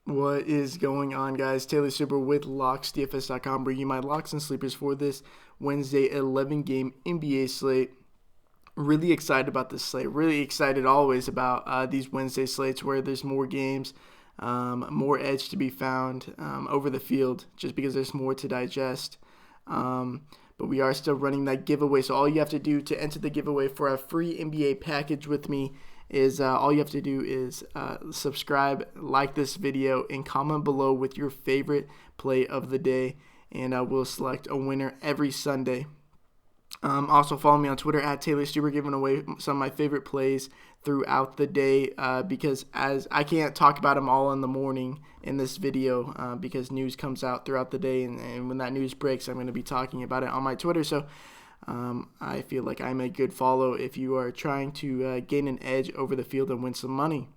What is going on, guys? Taylor Stuber with Locks DFS.com, bringing you my locks and sleepers for this Wednesday 11-game NBA slate. Really excited about this slate. Really excited always about these Wednesday slates where there's more games, more edge to be found over the field, just because there's more to digest. But we are still running that giveaway, so all you have to do to enter the giveaway for a free NBA package with me is all you have to do is subscribe, like this video, and comment below with your favorite play of the day, and we'll select a winner every Sunday. Also follow me on Twitter at Taylor Stuber, giving away some of my favorite plays throughout the day because as I can't talk about them all in the morning in this video because news comes out throughout the day, and when that news breaks, I'm going to be talking about it on my Twitter. So I feel like I'm a good follow if you are trying to gain an edge over the field and win some money.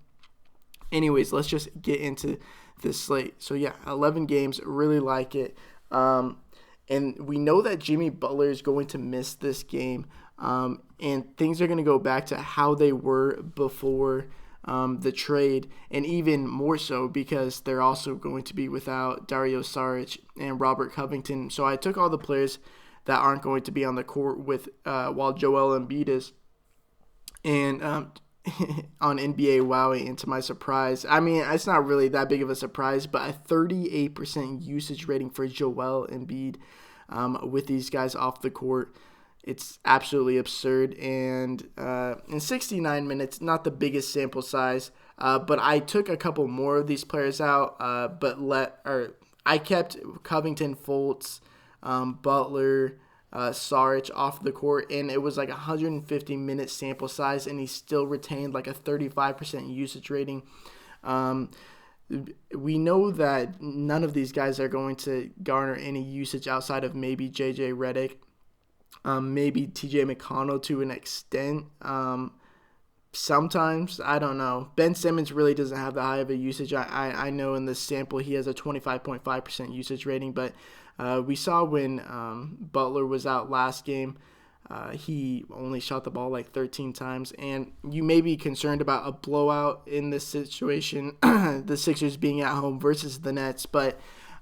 Anyways, let's just get into this slate. So yeah, 11 games, really like it. And we know that Jimmy Butler is going to miss this game. And things are going to go back to how they were before the trade, and even more so because they're also going to be without Dario Saric and Robert Covington. So I took all the players that aren't going to be on the court with while Joel Embiid is. And on NBA Wowie, and to my surprise, I mean, it's not really that big of a surprise, but a 38% usage rating for Joel Embiid with these guys off the court. It's absolutely absurd. And in 69 minutes, not the biggest sample size, but I took a couple more of these players out, I kept Covington, Fultz, Butler, Saric off the court, and it was like 150-minute sample size, and he still retained like a 35% usage rating. We know that none of these guys are going to garner any usage outside of maybe JJ Redick, maybe TJ McConnell to an extent. Sometimes, I don't know. Ben Simmons really doesn't have that high of a usage. I know in this sample he has a 25.5% usage rating, but we saw when Butler was out last game, he only shot the ball like 13 times, and you may be concerned about a blowout in this situation, the Sixers being at home versus the Nets, but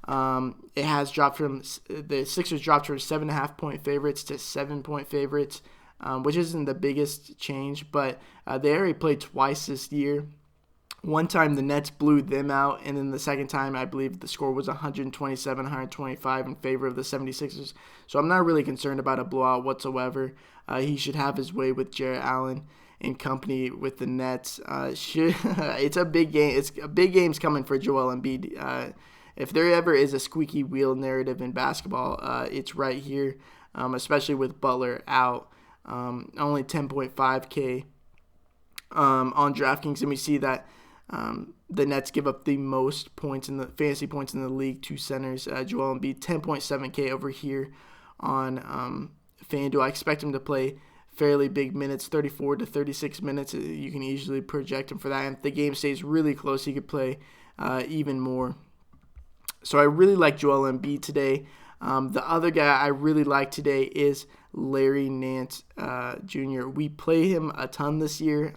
it has dropped from the Sixers dropped from 7.5-point favorites to 7-point favorites, which isn't the biggest change, but they already played twice this year. One time the Nets blew them out, and then the second time I believe the score was 127-125 in favor of the 76ers. So I'm not really concerned about a blowout whatsoever. He should have his way with Jarrett Allen and company with the Nets. It's a big game. It's a big game's coming for Joel Embiid. If there ever is a squeaky wheel narrative in basketball, it's right here, especially with Butler out. Only 10.5K on DraftKings, and we see that the Nets give up the most points in the fantasy points in the league to centers. Joel Embiid, 10.7K over here on FanDuel. I expect him to play fairly big minutes, 34 to 36 minutes. You can easily project him for that. And if the game stays really close, he could play even more. So I really like Joel Embiid today. The other guy I really like today is Larry Nance Jr. We play him a ton this year,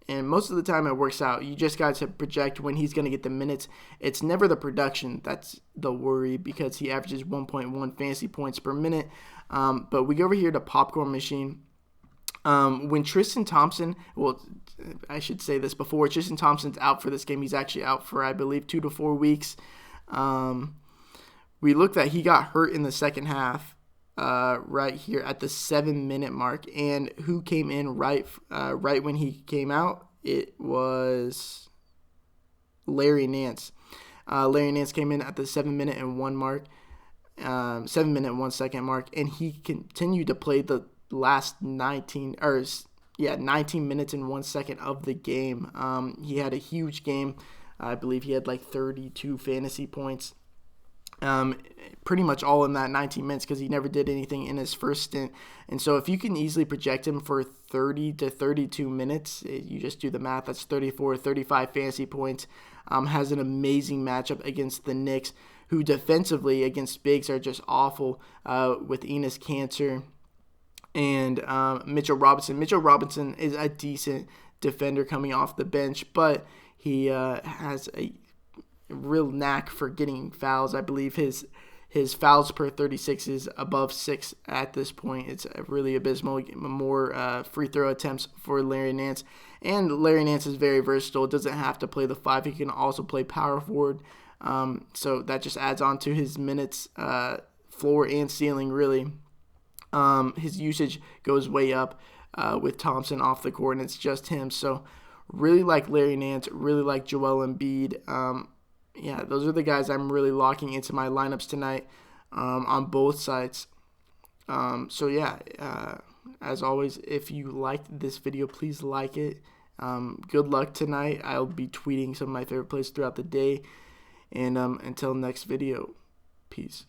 and most of the time it works out. You just got to project when he's going to get the minutes. It's never the production that's the worry because he averages 1.1 fantasy points per minute. But we go over here to Popcorn Machine. When Tristan Thompson, well, I should say this before, Tristan Thompson's out for this game. He's actually out for, I believe, 2 to 4 weeks. We looked at he got hurt in the second half, right here at the 7-minute mark, and who came in right when he came out? It was Larry Nance. Larry Nance came in at the 7-minute and 1 mark, 7-minute and 1 second mark, and he continued to play the last 19 minutes and 1 second of the game. He had a huge game. I believe he had like 32 fantasy points. Pretty much all in that 19 minutes because he never did anything in his first stint. And so if you can easily project him for 30 to 32 minutes, you just do the math, that's 34, 35 fantasy points. Has an amazing matchup against the Knicks, who defensively against bigs are just awful with Enes Kanter and Mitchell Robinson. Mitchell Robinson is a decent defender coming off the bench, but he has a real knack for getting fouls. I believe his fouls per 36 is above 6 at this point. It's really abysmal. More free throw attempts for Larry Nance. And Larry Nance is very versatile. Doesn't have to play the 5. He can also play power forward. So that just adds on to his minutes, floor and ceiling, really. His usage goes way up with Thompson off the court, and it's just him. So really like Larry Nance, really like Joel Embiid. Yeah, those are the guys I'm really locking into my lineups tonight on both sides. So yeah, as always, if you liked this video, please like it. Good luck tonight. I'll be tweeting some of my favorite plays throughout the day. And until next video, peace.